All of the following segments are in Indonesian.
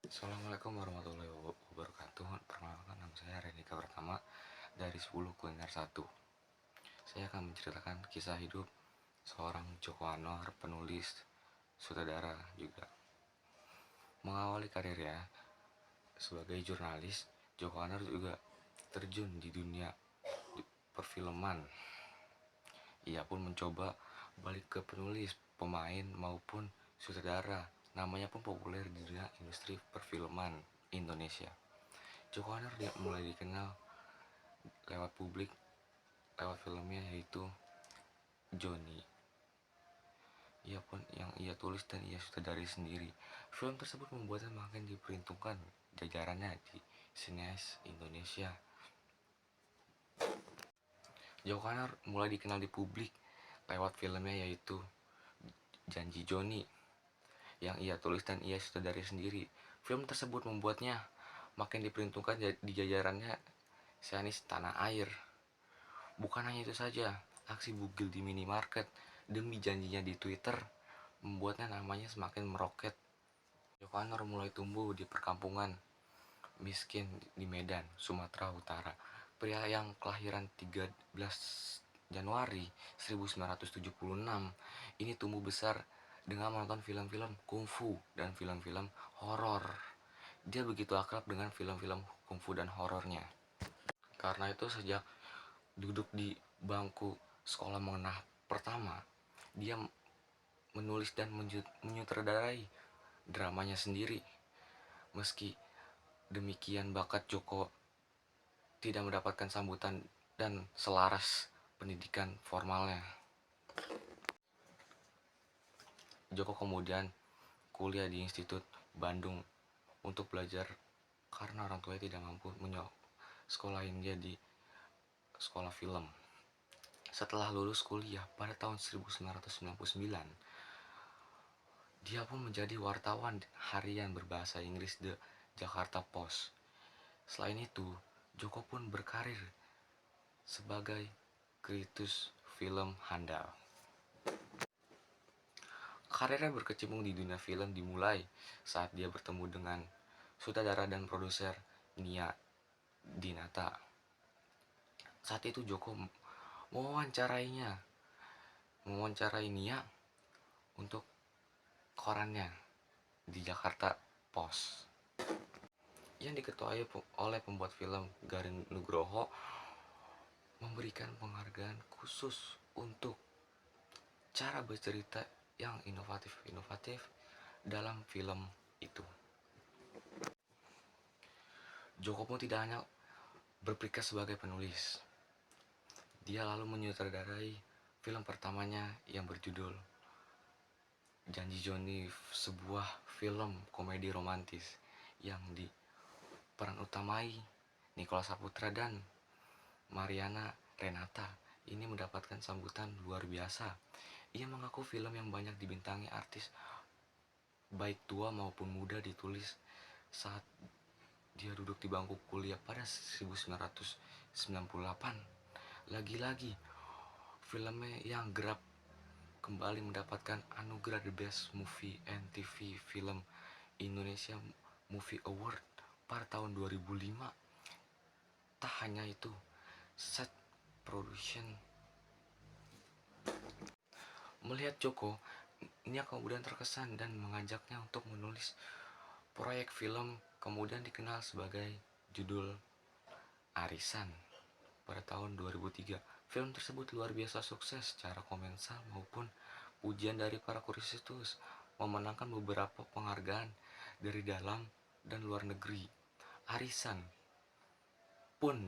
Assalamualaikum warahmatullahi wabarakatuh. Perkenalkan, nama saya Renika Pertama dari 10 Kuliner 1. Saya akan menceritakan kisah hidup seorang Joko Anwar, penulis, sutradara juga. Mengawali karirnya sebagai jurnalis, Joko Anwar juga terjun di dunia perfilman. Ia pun mencoba balik ke penulis, pemain maupun sutradara. Namanya pun populer di dunia industri perfilman Indonesia. Joko Anwar mulai dikenal lewat publik lewat filmnya, yaitu Johnny. Ia pun yang ia tulis dan ia sutradari sendiri. Film tersebut membuatnya makin diperhitungkan jajarannya di sineas Indonesia. Joko Anwar mulai dikenal di publik lewat filmnya, yaitu Janji Johnny, yang ia tulis dan ia sutradari sendiri. Film tersebut membuatnya makin diperhitungkan di jajarannya sineas tanah air. Bukan hanya itu saja, aksi bugil di minimarket demi janjinya di Twitter membuatnya namanya semakin meroket. Joko Anwar mulai tumbuh di perkampungan miskin di Medan, Sumatera Utara. Pria yang kelahiran 13 Januari 1976 ini tumbuh besar dengan menonton film-film kungfu dan film-film horor. Dia begitu akrab dengan film-film kungfu dan horornya. Karena itu sejak duduk di bangku sekolah menengah pertama, dia menulis dan menyutradarai dramanya sendiri. Meski demikian, bakat Joko tidak mendapatkan sambutan dan selaras pendidikan formalnya. Joko kemudian kuliah di Institut Bandung untuk belajar karena orang tuanya tidak mampu sekolahin dia di sekolah film. Setelah lulus kuliah pada tahun 1999, dia pun menjadi wartawan harian berbahasa Inggris The Jakarta Post. Selain itu, Joko pun berkarir sebagai kritikus film handal. Karirnya berkecimpung di dunia film dimulai saat dia bertemu dengan sutradara dan produser Nia Dinata. Saat itu Joko mewawancarai Nia untuk korannya di Jakarta Post, yang diketuai oleh pembuat film Garin Nugroho, memberikan penghargaan khusus untuk cara bercerita yang inovatif dalam film itu. Joko pun tidak hanya berpikir sebagai penulis. Dia lalu menyutradarai film pertamanya yang berjudul Janji Johnny, sebuah film komedi romantis yang diperan utamai Nicholas Saputra dan Mariana Renata. Ini mendapatkan sambutan luar biasa. Ia mengaku film yang banyak dibintangi artis baik tua maupun muda ditulis saat dia duduk di bangku kuliah pada 1998. Lagi-lagi filmnya yang Grab kembali mendapatkan anugerah The Best Movie MTV Film Indonesia Movie Award pada tahun 2005. Tak hanya itu, set production melihat Joko, Nia kemudian terkesan dan mengajaknya untuk menulis proyek film, kemudian dikenal sebagai judul Arisan pada tahun 2003. Film tersebut luar biasa sukses secara komersial maupun pujian dari para kritikus, memenangkan beberapa penghargaan dari dalam dan luar negeri. Arisan pun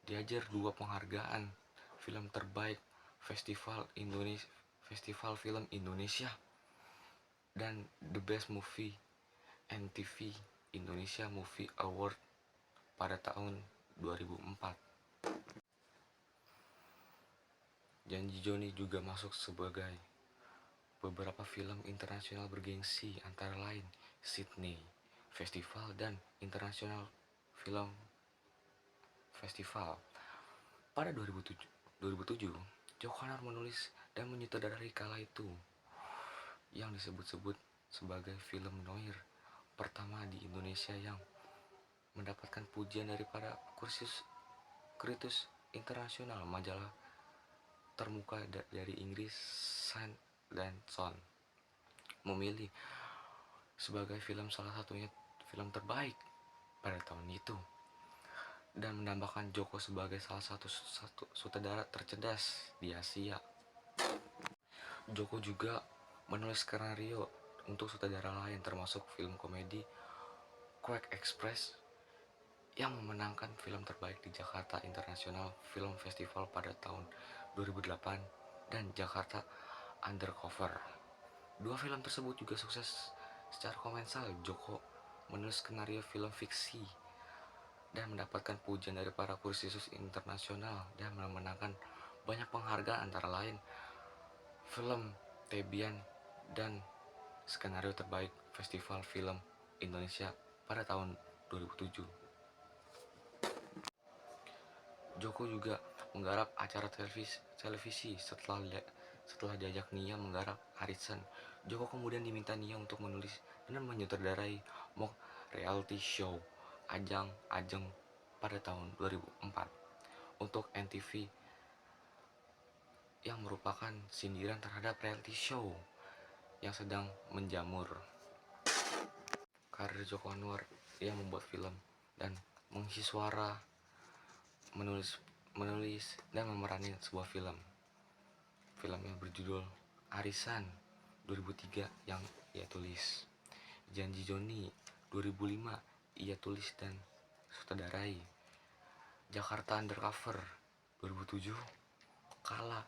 diajar 2 penghargaan film terbaik Festival Film Indonesia dan The Best Movie MTV Indonesia Movie Award pada tahun 2004. Janji Johnny juga masuk sebagai beberapa film internasional bergengsi, antara lain Sydney Festival dan International Film Festival. Pada 2007, Joko Anwar menulis dan menyutradarai kala itu yang disebut-sebut sebagai film noir pertama di Indonesia yang mendapatkan pujian dari para kritis internasional. Majalah termuka dari Inggris, Science dan Sound memilih sebagai film salah satunya film terbaik pada tahun itu, dan menambahkan Joko sebagai salah satu sutradara tercerdas di Asia. Joko juga menulis skenario untuk sutradara lain termasuk film komedi Quake Express yang memenangkan film terbaik di Jakarta International Film Festival pada tahun 2008 dan Jakarta Undercover. Dua film tersebut juga sukses secara komersial. Joko menulis skenario film fiksi dan mendapatkan pujian dari para kursius internasional dan memenangkan banyak penghargaan antara lain film Tebian dan skenario terbaik Festival Film Indonesia pada tahun 2007. Joko juga menggarap acara televisi setelah diajak Nia menggarap Arisan. Joko kemudian diminta Nia untuk menulis dan menyutradarai mock reality show Ajang Ajeng pada tahun 2004 untuk NTV yang merupakan sindiran terhadap reality show yang sedang menjamur. Karir Joko Anwar, ia membuat film dan mengisi suara, menulis dan memerani sebuah film. Film yang berjudul Arisan 2003 yang ia tulis. Janji Joni 2005 ia tulis dan sutradarai. Jakarta Undercover 2007, Kala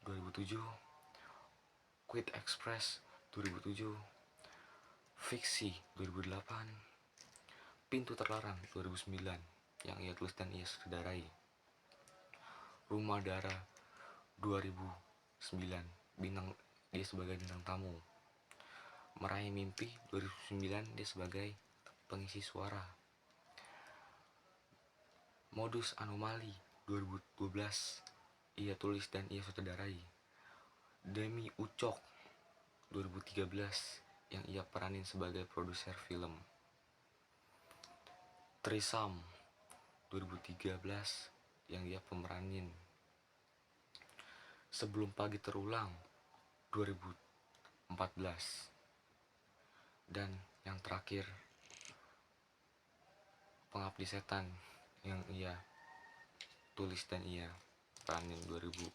2007, Quit Express 2007, Fiksi 2008, Pintu Terlarang 2009 yang ia tulis dan ia sutradarai. Rumah Darah 2009 dia sebagai bintang tamu. Meraih Mimpi 2009 dia sebagai pengisi suara. Modus Anomali 2012 ia tulis dan ia sutradarai. Demi Ucok 2013 yang ia peranin sebagai produser film. Trisam 2013 yang ia pemeranin. Sebelum Pagi Terulang 2014, dan yang terakhir Pengabdi Setan yang ia tulis dan ia peranin 2017.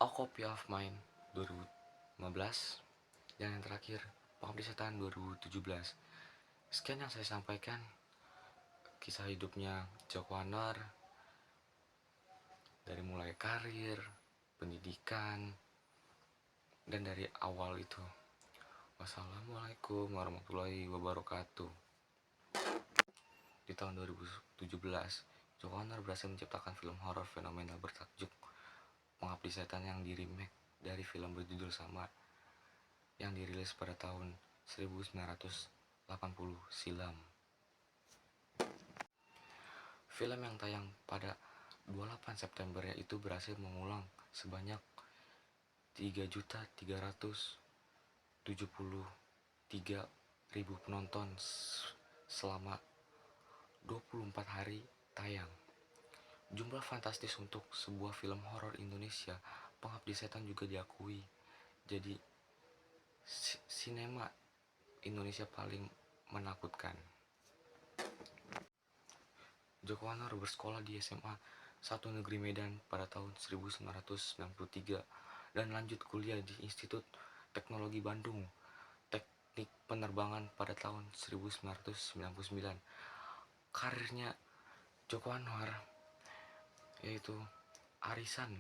A Copy of Mine 2015, dan yang terakhir Pengabdi Setan 2017. Sekian yang saya sampaikan kisah hidupnya Joko Anwar dari mulai karir, pendidikan, dan dari awal itu. Wassalamualaikum warahmatullahi wabarakatuh. Di tahun 2017, Joko Anwar berhasil menciptakan film horor fenomenal bertajuk Pengabdi Setan yang di-remake dari film berjudul sama yang dirilis pada tahun 1980 silam. Film yang tayang pada 28 September itu berhasil mengulang sebanyak 3.373.000 penonton selama 24 hari tayang. Jumlah fantastis untuk sebuah film horor Indonesia. Pengabdi Setan juga diakui jadi sinema Indonesia paling menakutkan. Joko Anwar bersekolah di SMA 1 Negeri Medan pada tahun 1993 dan lanjut kuliah di Institut Teknologi Bandung Teknik Penerbangan pada tahun 1999. Karirnya Joko Anwar yaitu Arisan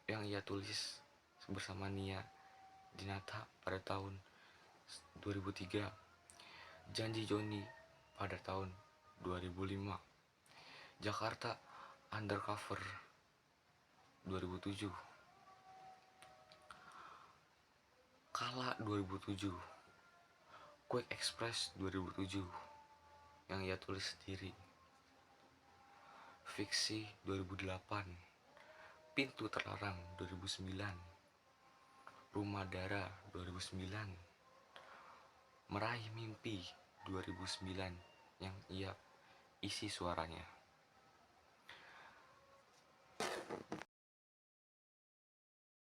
yang ia tulis bersama Nia Dinata pada tahun 2003, Janji Joni pada tahun 2005, Jakarta Undercover 2007, Kala 2007, Quake Express 2007 yang ia tulis sendiri, Fiksi 2008, Pintu Terlarang 2009, Rumah Dara 2009, Meraih Mimpi 2009 yang ia isi suaranya.